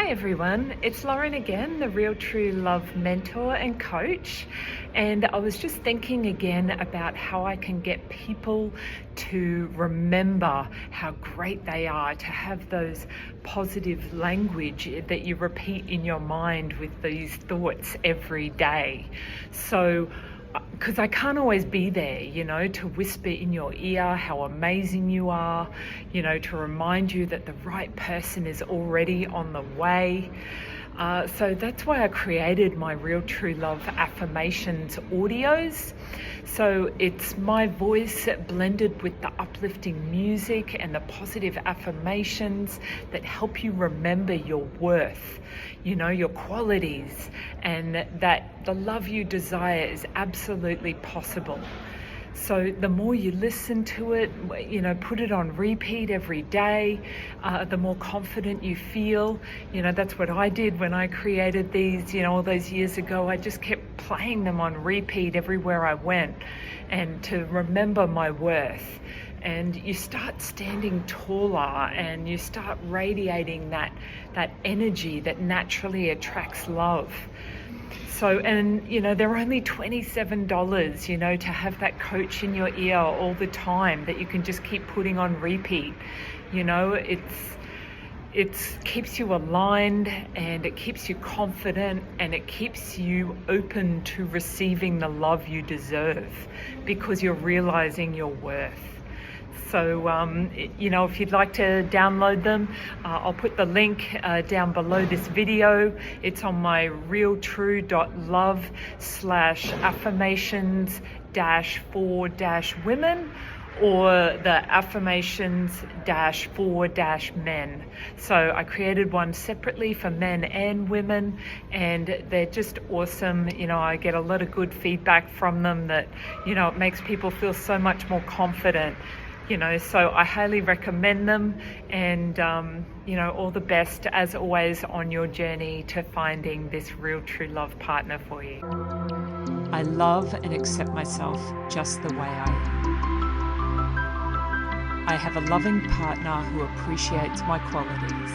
Hi everyone, it's Lauren again, the Real True Love mentor and coach. And I was just thinking again about how I can get people to remember how great they are, to have those positive language that you repeat in your mind with these thoughts every day. So because I can't always be there, to whisper in your ear how amazing you are, to remind you that the right person is already on the way. So that's why I created my Real True Love Affirmations audios. So it's my voice blended with the uplifting music and the positive affirmations that help you remember your worth, your qualities, and that the love you desire is absolutely possible. So the more you listen to it, put it on repeat every day, the more confident you feel. That's what I did when I created these, all those years ago. I just kept playing them on repeat everywhere I went, and to remember my worth. And you start standing taller and you start radiating that energy that naturally attracts love. So, and they're only $27, to have that coach in your ear all the time that you can just keep putting on repeat. It keeps you aligned, and it keeps you confident, and it keeps you open to receiving the love you deserve because you're realizing your worth. So, if you'd like to download them, I'll put the link down below this video. It's on my realtrue.love/affirmations-for-women or the affirmations-for-men. So I created one separately for men and women, and they're just awesome. I get a lot of good feedback from them that, it makes people feel so much more confident. So I highly recommend them, and, all the best as always on your journey to finding this real true love partner for you. I love and accept myself just the way I am. I have a loving partner who appreciates my qualities.